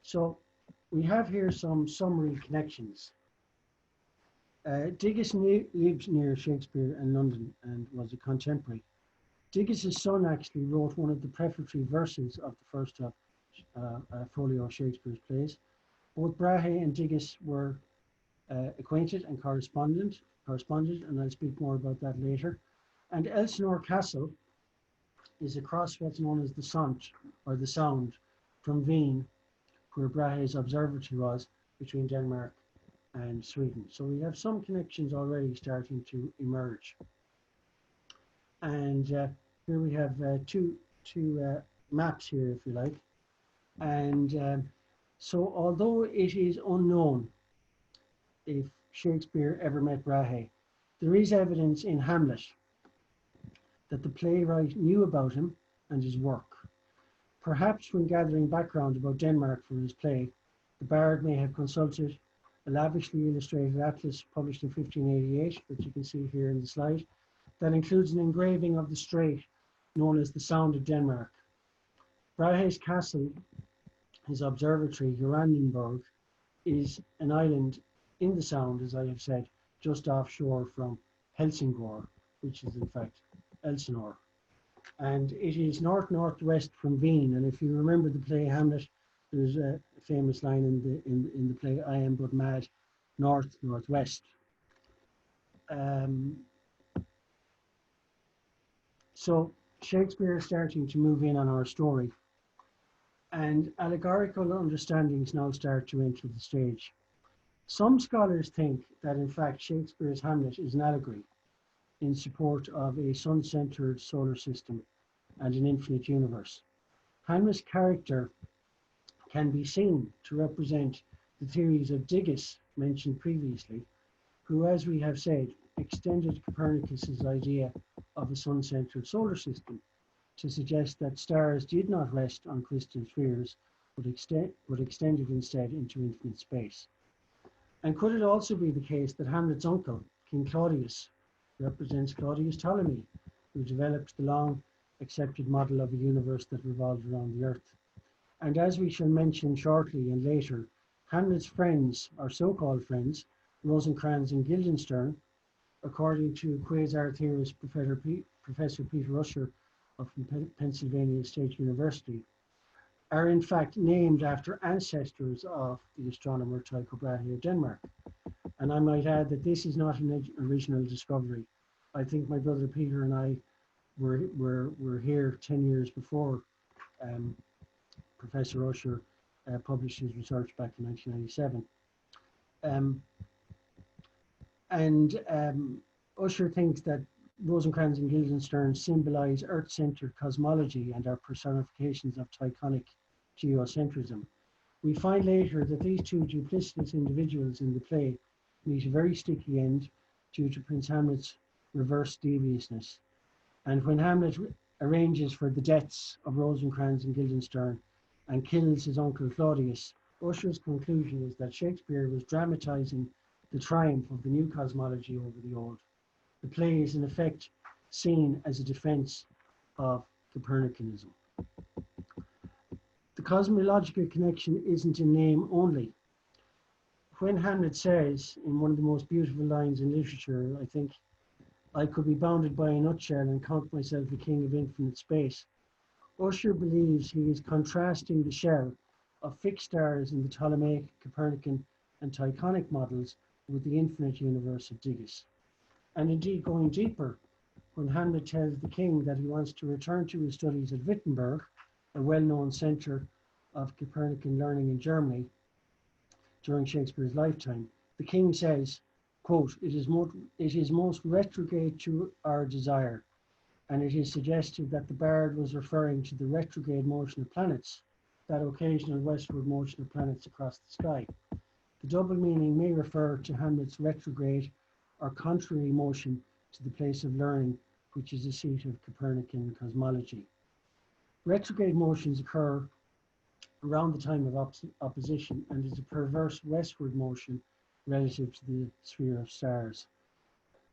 So we have here some summary connections. Digges lived near Shakespeare in London and was a contemporary. Digges' son actually wrote one of the prefatory verses of the first folio of Shakespeare's plays. Both Brahe and Digges were acquainted and corresponded, and I'll speak more about that later. And Elsinore Castle is across what's known as the Sont, or the Sound, from Wien, where Brahe's observatory was, between Denmark and Sweden. So we have some connections already starting to emerge. And here we have two maps here, if you like. And so although it is unknown if Shakespeare ever met Brahe, there is evidence in Hamlet that the playwright knew about him and his work. Perhaps when gathering background about Denmark for his play, the bard may have consulted a lavishly illustrated atlas published in 1588, which you can see here in the slide, that includes an engraving of the strait known as the Sound of Denmark. Brahe's castle, his observatory, Jorandenburg, is an island in the Sound, as I have said, just offshore from Helsingør, which is in fact Elsinore. And it is north-northwest from Wien. And if you remember the play Hamlet, there's a famous line in the play, "I am but mad, north-northwest." So Shakespeare is starting to move in on our story, and allegorical understandings now start to enter the stage. Some scholars think that in fact Shakespeare's Hamlet is an allegory in support of a sun-centered solar system and an infinite universe. Hamlet's character can be seen to represent the theories of Digges mentioned previously, who, as we have said, extended Copernicus's idea of a sun-centered solar system to suggest that stars did not rest on crystal spheres, but extended instead into infinite space. And could it also be the case that Hamlet's uncle, King Claudius, represents Claudius Ptolemy, who developed the long accepted model of a universe that revolved around the Earth? And as we shall mention shortly and later, Hamlet's friends, or so-called friends, Rosencrantz and Guildenstern, according to quasar theorist Professor Peter Usher of Pennsylvania State University, are in fact named after ancestors of the astronomer Tycho Brahe of Denmark. And I might add that this is not an original discovery. I think my brother Peter and I were here 10 years before Professor Usher published his research back in 1997. Usher thinks that Rosencrantz and Guildenstern symbolize Earth-centered cosmology and are personifications of Tychonic geocentrism. We find later that these two duplicitous individuals in the play meet a very sticky end due to Prince Hamlet's reverse deviousness. And when Hamlet arranges for the deaths of Rosencrantz and Guildenstern and kills his uncle Claudius, Usher's conclusion is that Shakespeare was dramatizing the triumph of the new cosmology over the old. The play is in effect seen as a defense of Copernicanism. The cosmological connection isn't in name only. When Hamlet says, in one of the most beautiful lines in literature, I think, "I could be bounded by a nutshell and count myself a king of infinite space," Usher believes he is contrasting the shell of fixed stars in the Ptolemaic, Copernican, and Tychonic models with the infinite universe of Digges. And indeed, going deeper, when Hamlet tells the king that he wants to return to his studies at Wittenberg, a well-known center of Copernican learning in Germany during Shakespeare's lifetime, the king says, quote, it is most retrograde to our desire," and it is suggested that the bard was referring to the retrograde motion of planets, that occasional westward motion of planets across the sky. The double meaning may refer to Hamlet's retrograde or contrary motion to the place of learning, which is the seat of Copernican cosmology. Retrograde motions occur around the time of opposition and is a perverse westward motion relative to the sphere of stars.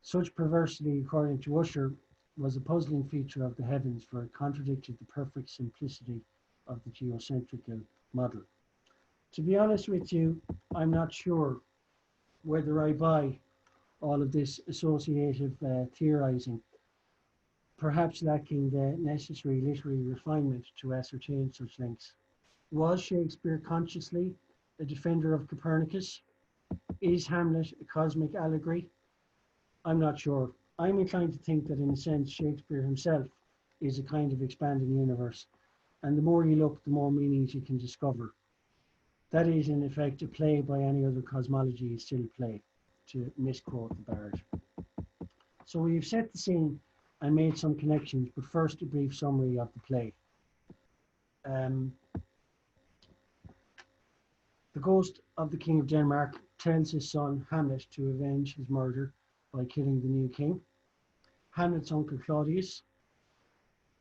Such perversity, according to Usher, was a puzzling feature of the heavens, for it contradicted the perfect simplicity of the geocentrical model. To be honest with you, I'm not sure whether I buy all of this associative theorizing, perhaps lacking the necessary literary refinement to ascertain such links. Was Shakespeare consciously a defender of Copernicus? Is Hamlet a cosmic allegory? I'm not sure. I'm inclined to think that in a sense Shakespeare himself is a kind of expanding universe, and the more you look, the more meanings you can discover. That is, in effect, a play by any other cosmology is still a play, to misquote the bard. So we've set the scene and made some connections, but first a brief summary of the play. The ghost of the King of Denmark tells his son Hamlet to avenge his murder by killing the new king. Hamlet's uncle Claudius.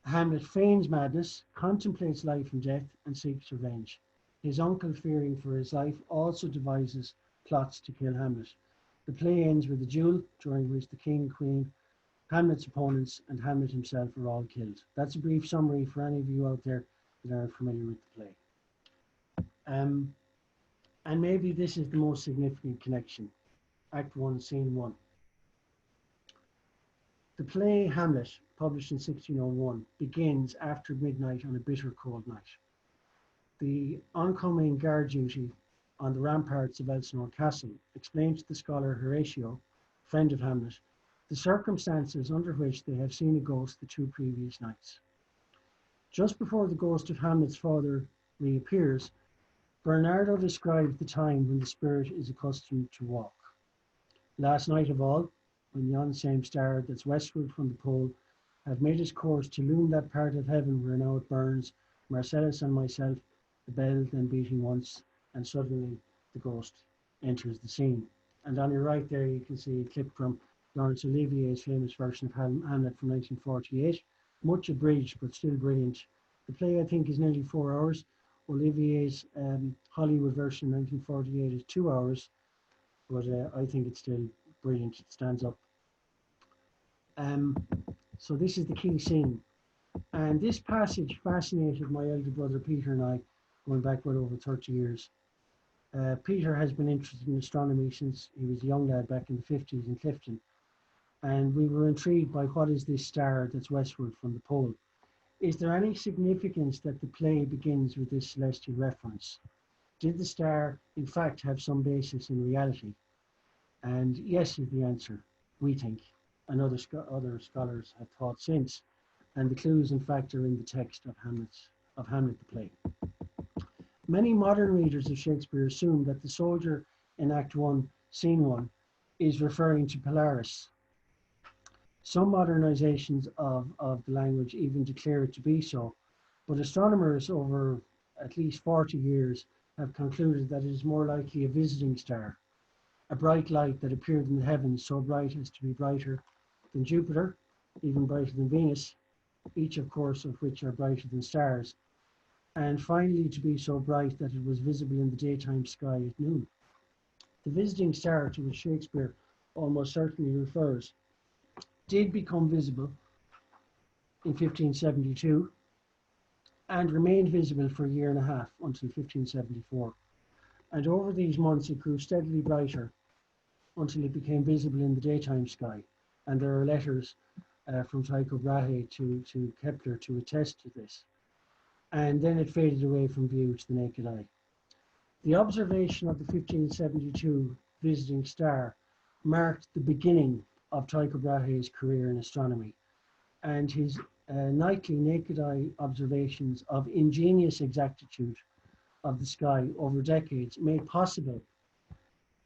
Hamlet feigns madness, contemplates life and death, and seeks revenge. His uncle, fearing for his life, also devises plots to kill Hamlet. The play ends with a duel during which the king, queen, Hamlet's opponents, and Hamlet himself are all killed. That's a brief summary for any of you out there that aren't familiar with the play. And maybe this is the most significant connection. Act 1, Scene 1. The play Hamlet, published in 1601, begins after midnight on a bitter cold night. The oncoming guard duty on the ramparts of Elsinore Castle explains to the scholar Horatio, friend of Hamlet, the circumstances under which they have seen a ghost the 2 previous nights. Just before the ghost of Hamlet's father reappears, Bernardo describes the time when the spirit is accustomed to walk. Last night of all, when yon same star that's westward from the pole have made its course to loom that part of heaven where now it burns, Marcellus and myself, the bell then beating once, and suddenly the ghost enters the scene. And on your right there you can see a clip from Laurence Olivier's famous version of Hamlet from 1948, much abridged but still brilliant. The play, I think, is nearly 4 hours. Olivier's Hollywood version 1948 is 2 hours, but I think it's still brilliant. It stands up. So this is the key scene. And this passage fascinated my elder brother Peter and I, going back well over 30 years. Peter has been interested in astronomy since he was a young lad back in the 50s in Clifton. And we were intrigued by what is this star that's westward from the pole. Is there any significance that the play begins with this celestial reference? Did the star, in fact, have some basis in reality? And yes is the answer, we think, and other scholars have thought since. And the clues, in fact, are in the text of Hamlet the play. Many modern readers of Shakespeare assume that the soldier in Act 1, Scene 1, is referring to Polaris. Some modernizations of the language even declare it to be so, but astronomers over at least 40 years have concluded that it is more likely a visiting star, a bright light that appeared in the heavens, so bright as to be brighter than Jupiter, even brighter than Venus, each of course of which are brighter than stars, and finally to be so bright that it was visible in the daytime sky at noon. The visiting star to which Shakespeare almost certainly refers did become visible in 1572 and remained visible for a year and a half until 1574. And over these months it grew steadily brighter until it became visible in the daytime sky. And there are letters from Tycho Brahe to Kepler to attest to this. And then it faded away from view to the naked eye. The observation of the 1572 visiting star marked the beginning of Tycho Brahe's career in astronomy, and his nightly naked eye observations of ingenious exactitude of the sky over decades made possible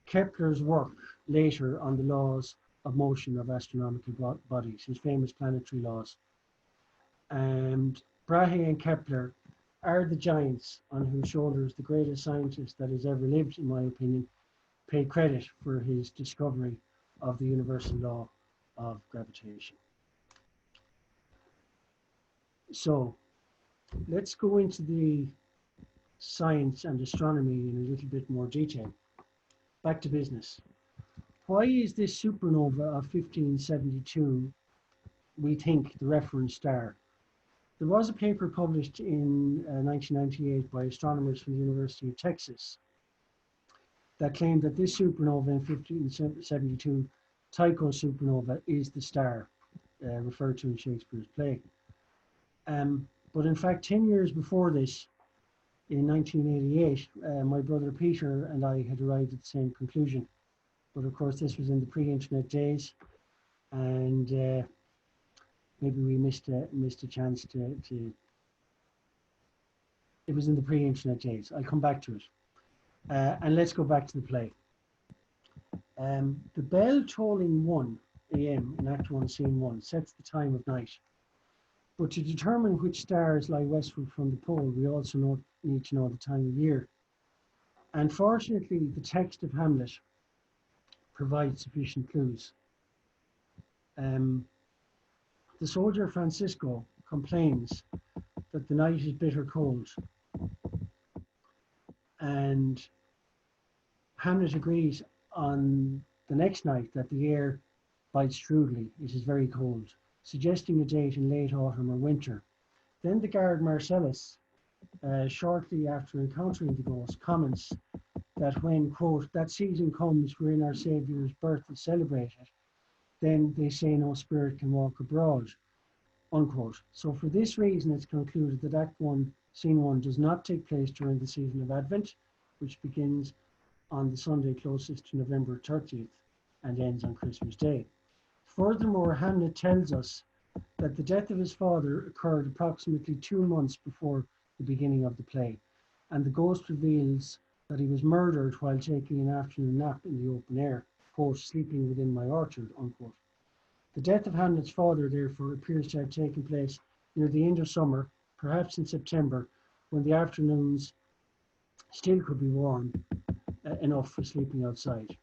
Kepler's work later on the laws of motion of astronomical bodies, his famous planetary laws. And Brahe and Kepler are the giants on whose shoulders the greatest scientist that has ever lived, in my opinion, paid credit for his discovery of the universal law of gravitation. So let's go into the science and astronomy in a little bit more detail. Back to business. Why is this supernova of 1572, we think, the reference star? There was a paper published in 1998 by astronomers from the University of Texas that claimed that this supernova in 1572, Tycho supernova, is the star referred to in Shakespeare's play. But in fact, 10 years before this, in 1988, my brother Peter and I had arrived at the same conclusion. But of course, this was in the pre-internet days, and maybe we missed a chance to. It was in the pre-internet days. I'll come back to it. And let's go back to the play. The bell tolling 1 a.m. in Act 1, Scene 1 sets the time of night. But to determine which stars lie westward from the pole, we also need to know the time of year. And fortunately, the text of Hamlet provides sufficient clues. The soldier Francisco complains that the night is bitter cold. And Hamlet agrees on the next night that the air bites shrewdly. It is very cold, suggesting a date in late autumn or winter. Then the guard Marcellus, shortly after encountering the ghost, comments that when, quote, that season comes wherein our Saviour's birth is celebrated, then they say no spirit can walk abroad, unquote. So for this reason, it's concluded that Act 1, Scene 1 does not take place during the season of Advent, which begins on the Sunday closest to November 30th and ends on Christmas Day. Furthermore, Hamlet tells us that the death of his father occurred approximately 2 months before the beginning of the play, and the ghost reveals that he was murdered while taking an afternoon nap in the open air, quote, sleeping within my orchard, unquote. The death of Hamlet's father, therefore, appears to have taken place near the end of summer, perhaps in September, when the afternoons still could be warm enough for sleeping outside.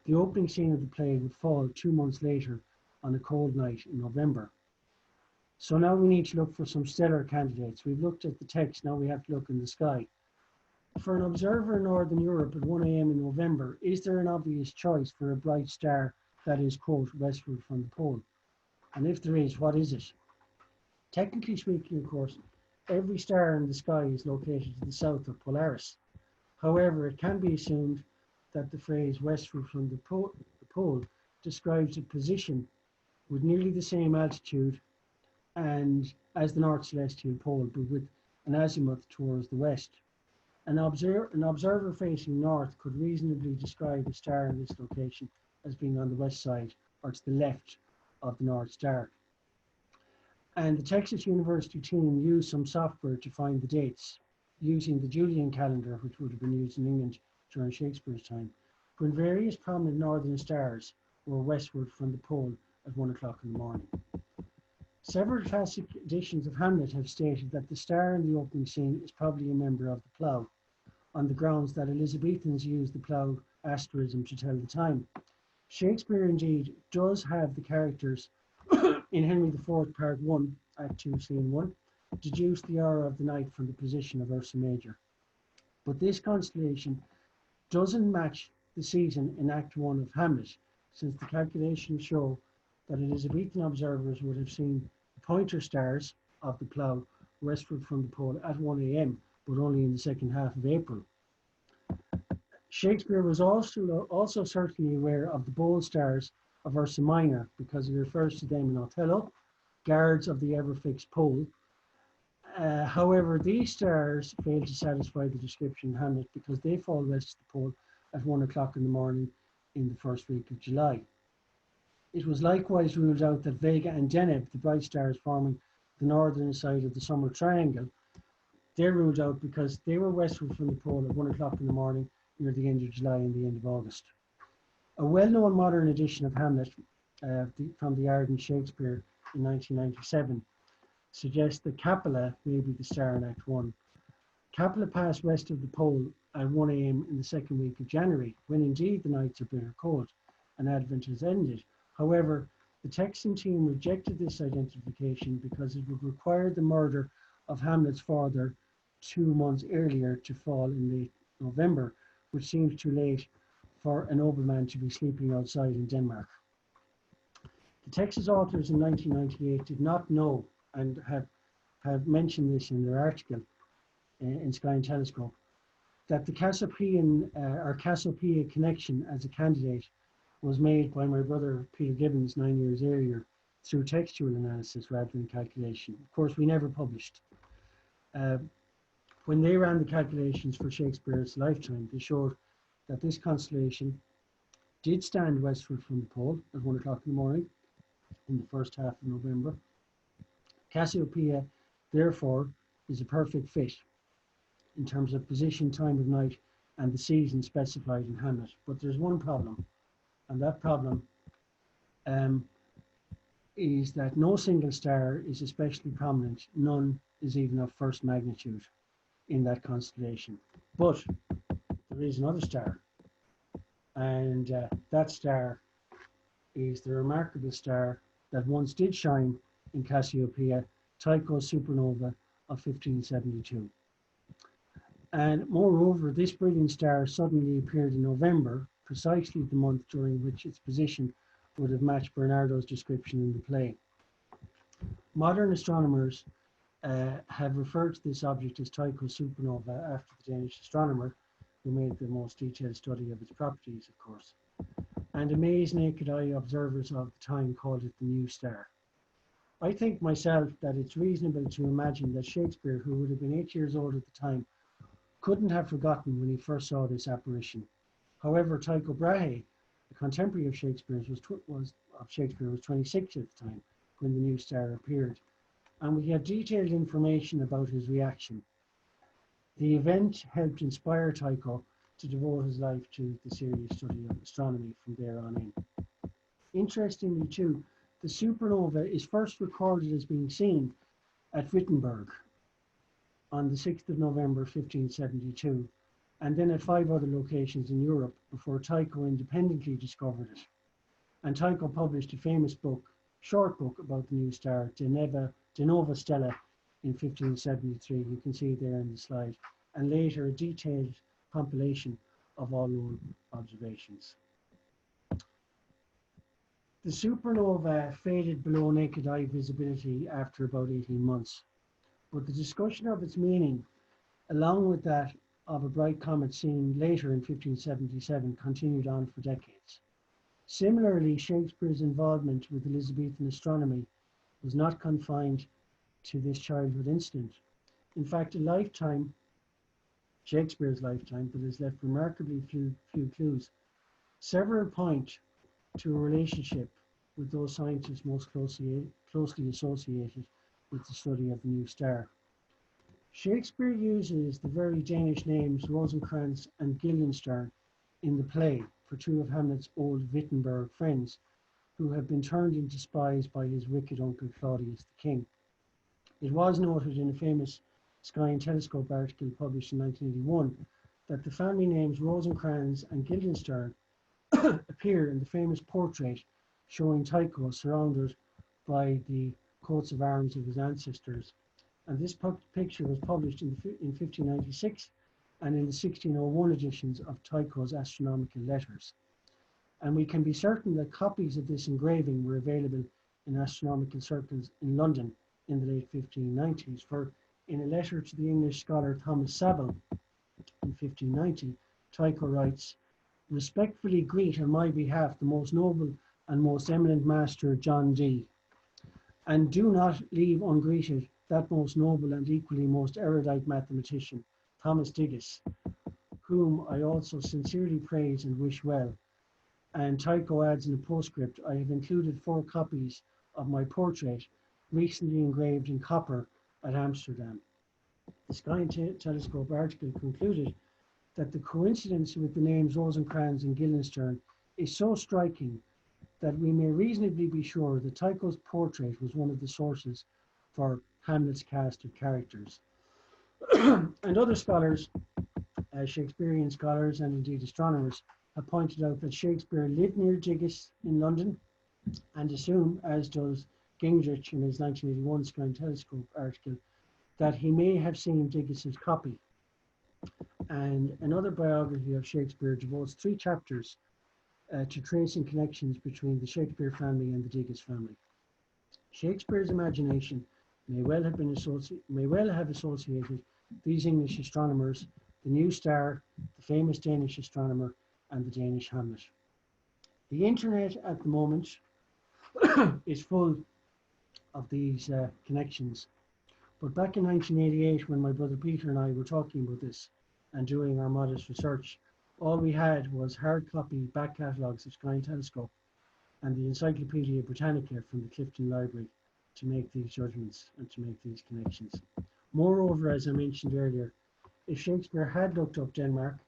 The opening scene of the play would fall 2 months later on a cold night in November. So now we need to look for some stellar candidates. We've looked at the text, now we have to look in the sky. For an observer in Northern Europe at 1 a.m. in November, is there an obvious choice for a bright star that is, quote, westward from the pole? And if there is, what is it? Technically speaking, of course, every star in the sky is located to the south of Polaris. However, it can be assumed that the phrase westward from the pole describes a position with nearly the same altitude and as the North Celestial Pole, but with an azimuth towards the west. An observer facing north could reasonably describe a star in this location as being on the west side or to the left of the North Star. And the Texas University team used some software to find the dates using the Julian calendar, which would have been used in England during Shakespeare's time, when various prominent northern stars were westward from the pole at 1 o'clock in the morning. Several classic editions of Hamlet have stated that the star in the opening scene is probably a member of the plough, on the grounds that Elizabethans used the plough asterism to tell the time. Shakespeare indeed does have the characters in Henry IV, Part 1, Act 2, Scene 1, deduce the hour of the night from the position of Ursa Major. But this constellation doesn't match the season in Act 1 of Hamlet, since the calculations show that Elizabethan observers would have seen the pointer stars of the plough westward from the pole at 1 a.m., but only in the second half of April. Shakespeare was also certainly aware of the bold stars of Ursa Minor, because he refers to them in Othello, guards of the ever-fixed pole. However, these stars fail to satisfy the description in Hamlet because they fall west of the pole at 1 o'clock in the morning in the first week of July. It was likewise ruled out that Vega and Deneb, the bright stars forming the northern side of the summer triangle, they're ruled out because they were westward from the pole at 1 o'clock in the morning near the end of July and the end of August. A well-known modern edition of Hamlet from the ardent Shakespeare in 1997 suggests that Capella may be the star in Act 1. Capella passed west of the pole at 1 a.m. in the second week of January, when indeed the nights are bitter cold and Advent has ended. However, the Texan team rejected this identification because it would require the murder of Hamlet's father 2 months earlier to fall in late November, which seems too late for a nobleman to be sleeping outside in Denmark. The Texas authors in 1998 did not know and have have mentioned this in their article in Sky and Telescope, that the Cassiopeia connection as a candidate was made by my brother Peter Gibbons 9 years earlier through textual analysis rather than calculation. Of course, we never published. When they ran the calculations for Shakespeare's lifetime, they showed that this constellation did stand westward from the pole at 1 o'clock in the morning in the first half of November. Cassiopeia, therefore, is a perfect fit in terms of position, time of night, and the season specified in Hamlet. But there's one problem, and that problem is that no single star is especially prominent. None is even of first magnitude in that constellation. But there is another star, and that star is the remarkable star that once did shine in Cassiopeia, Tycho's supernova of 1572. And moreover, this brilliant star suddenly appeared in November, precisely the month during which its position would have matched Bernardo's description in the play. Modern astronomers have referred to this object as Tycho's supernova after the Danish astronomer who made the most detailed study of its properties, of course. And amazed naked eye observers of the time called it the new star. I think myself that it's reasonable to imagine that Shakespeare, who would have been 8 years old at the time, couldn't have forgotten when he first saw this apparition. However, Tycho Brahe, a contemporary of Shakespeare, was 26 at the time when the new star appeared, and we have detailed information about his reaction. The event helped inspire Tycho to devote his life to the serious study of astronomy from there on in. Interestingly too, the supernova is first recorded as being seen at Wittenberg on the 6th of November 1572, and then at 5 other locations in Europe before Tycho independently discovered it. And Tycho published a famous book, short book about the new star, De Nova Stella, in 1573. You can see it there in the slide, and later a detailed compilation of all known observations. The supernova faded below naked eye visibility after about 18 months, but the discussion of its meaning, along with that of a bright comet seen later in 1577, continued on for decades. Similarly, Shakespeare's involvement with Elizabethan astronomy was not confined to this childhood incident. In fact, Shakespeare's lifetime, that has left remarkably few clues. Several point to a relationship with those scientists most closely associated with the study of the new star. Shakespeare uses the very Danish names Rosencrantz and Guildenstern in the play for two of Hamlet's old Wittenberg friends who have been turned into spies by his wicked uncle Claudius the King. It was noted in a famous Sky and Telescope article published in 1981 that the family names Rosencrantz and Guildenstern appear in the famous portrait showing Tycho surrounded by the coats of arms of his ancestors. And this picture was published in 1596 and in the 1601 editions of Tycho's astronomical letters. And we can be certain that copies of this engraving were available in astronomical circles in London in the late 1590s. For in a letter to the English scholar Thomas Saville in 1590, Tycho writes, "Respectfully greet on my behalf the most noble and most eminent master John Dee, and do not leave ungreeted that most noble and equally most erudite mathematician, Thomas Digges, whom I also sincerely praise and wish well." And Tycho adds in a postscript, "I have included 4 copies of my portrait, recently engraved in copper at Amsterdam." The Sky and Telescope article concluded that the coincidence with the names Rosencrantz and Guildenstern is so striking that we may reasonably be sure that Tycho's portrait was one of the sources for Hamlet's cast of characters. And other scholars, Shakespearean scholars and indeed astronomers, have pointed out that Shakespeare lived near Digges in London and assume, as does Gingrich in his 1981 Sky and Telescope article, that he may have seen Digges' copy. And another biography of Shakespeare devotes 3 chapters to tracing connections between the Shakespeare family and the Digges family. Shakespeare's imagination may well have associated these English astronomers, the new star, the famous Danish astronomer, and the Danish Hamlet. The internet at the moment is full of these connections. But back in 1988, when my brother Peter and I were talking about this and doing our modest research, all we had was hard copy back catalogues of Sky and Telescope and the Encyclopedia Britannica from the Clifton Library to make these judgments and to make these connections. Moreover, as I mentioned earlier, if Shakespeare had looked up Denmark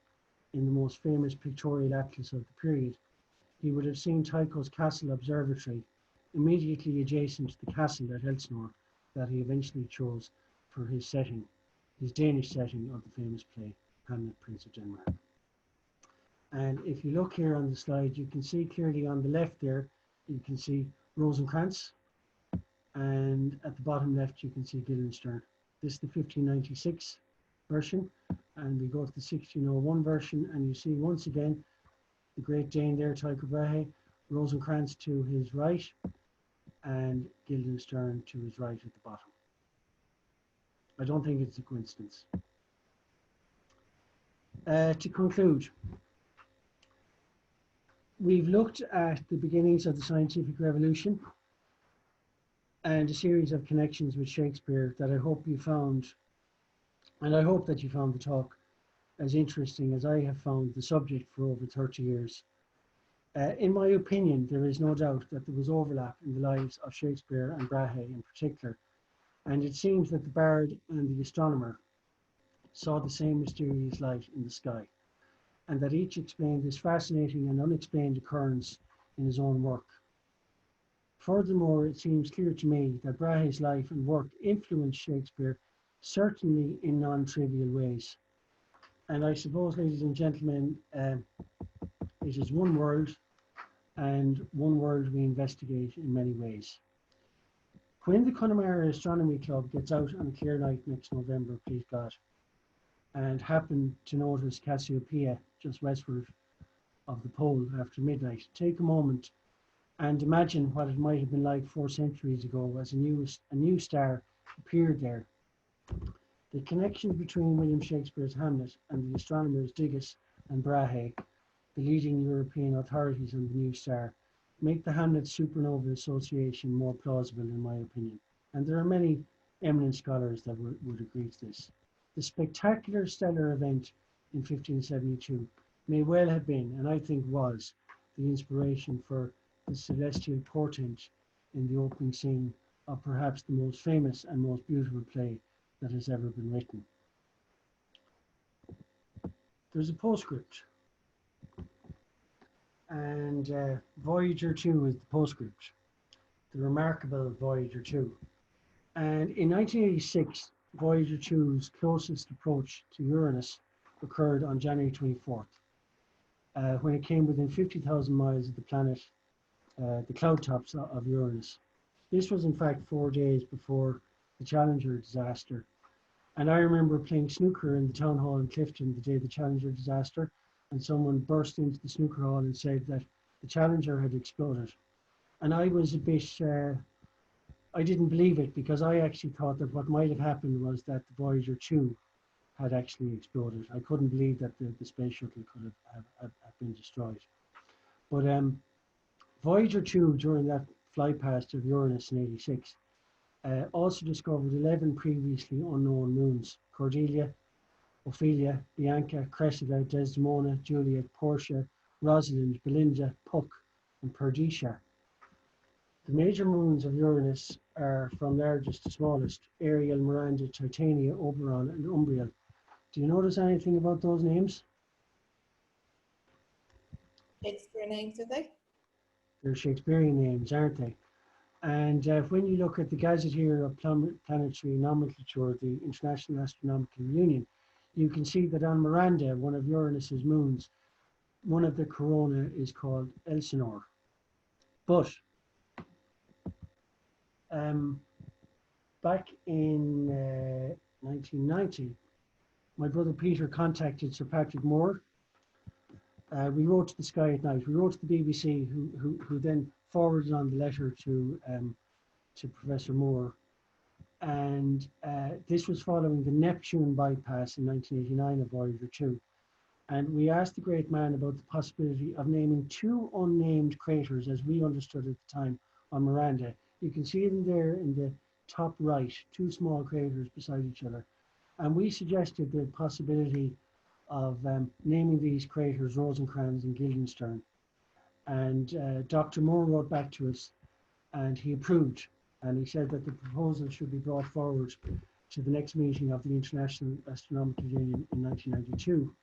in the most famous pictorial atlas of the period, he would have seen Tycho's Castle Observatory immediately adjacent to the castle at Elsinore that he eventually chose for his setting, his Danish setting of the famous play Hamlet, Prince of Denmark. And if you look here on the slide, you can see clearly on the left there, you can see Rosencrantz, and at the bottom left you can see Guildenstern. This is the 1596 version, and we go to the 1601 version, and you see once again the Great Dane there, Tycho Brahe, Rosencrantz to his right, and Guildenstern to his right at the bottom. I don't think it's a coincidence. To conclude, we've looked at the beginnings of the scientific revolution and a series of connections with Shakespeare that I hope you found, and I hope that you found the talk as interesting as I have found the subject for over 30 years. In my opinion, there is no doubt that there was overlap in the lives of Shakespeare and Brahe in particular, and it seems that the bard and the astronomer saw the same mysterious light in the sky, and that each explained this fascinating and unexplained occurrence in his own work. Furthermore, it seems clear to me that Brahe's life and work influenced Shakespeare, certainly in non-trivial ways. And I suppose, ladies and gentlemen, it is one world, and one world we investigate in many ways. When the Connemara Astronomy Club gets out on a clear night next November, please God, and happen to notice Cassiopeia just westward of the pole after midnight, take a moment and imagine what it might have been like 4 centuries ago as a new star appeared there. The connection between William Shakespeare's Hamlet and the astronomers Digges and Brahe, the leading European authorities on the new star, make the Hamlet supernova association more plausible in my opinion. And there are many eminent scholars that would agree to this. The spectacular stellar event in 1572 may well have been, and I think was, the inspiration for the celestial portent in the opening scene of perhaps the most famous and most beautiful play that has ever been written. There's a postscript, and Voyager 2 is the postscript, the remarkable Voyager 2. And in 1986, Voyager 2's closest approach to Uranus occurred on January 24th, when it came within 50,000 miles of the planet, the cloud tops of Uranus. This was in fact 4 days before the Challenger disaster. And I remember playing snooker in the town hall in Clifton the day of the Challenger disaster, and someone burst into the snooker hall and said that the Challenger had exploded. And I was a bit, I didn't believe it, because I actually thought that what might have happened was that the Voyager 2 had actually exploded. I couldn't believe that the space shuttle could have been destroyed. But Voyager 2, during that fly past of Uranus in 86, also discovered 11 previously unknown moons: Cordelia, Ophelia, Bianca, Cressida, Desdemona, Juliet, Portia, Rosalind, Belinda, Puck, and Perdita. The major moons of Uranus are, from largest to smallest, Ariel, Miranda, Titania, Oberon, and Umbriel. Do you notice anything about those names? Shakespeare names, are they? They're Shakespearean names, aren't they? And when you look at the Gazetteer of Planetary Nomenclature, the International Astronomical Union, you can see that on Miranda, one of Uranus's moons, one of the corona is called Elsinore. But back in 1990, my brother Peter contacted Sir Patrick Moore. We wrote to the Sky at Night. We wrote to the BBC, who then forwarded on the letter to Professor Moore. And this was following the Neptune bypass in 1989 of Voyager 2. And we asked the great man about the possibility of naming two unnamed craters, as we understood at the time, on Miranda. You can see them there in the top right, two small craters beside each other. And we suggested the possibility of naming these craters Rosencrantz and Guildenstern. And Dr. Moore wrote back to us and he approved. And he said that the proposal should be brought forward to the next meeting of the International Astronomical Union in 1992.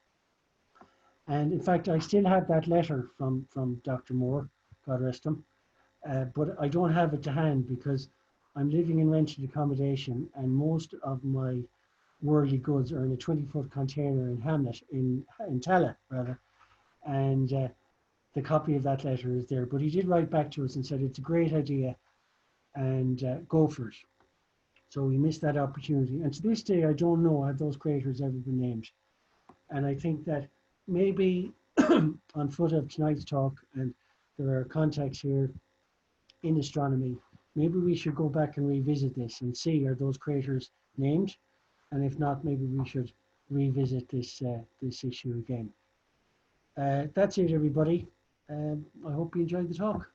And in fact, I still have that letter from Dr. Moore, God rest him, but I don't have it to hand because I'm living in rented accommodation and most of my worldly goods are in a 20-foot container in Hamlet, in Tala, rather. And the copy of that letter is there. But he did write back to us and said it's a great idea and go for it. So we missed that opportunity. And to this day, I don't know have those craters ever been named. And I think that maybe on foot of tonight's talk, and there are contacts here in astronomy, maybe we should go back and revisit this and see are those craters named, and if not, maybe we should revisit this this issue again. That's it, everybody. I hope you enjoyed the talk.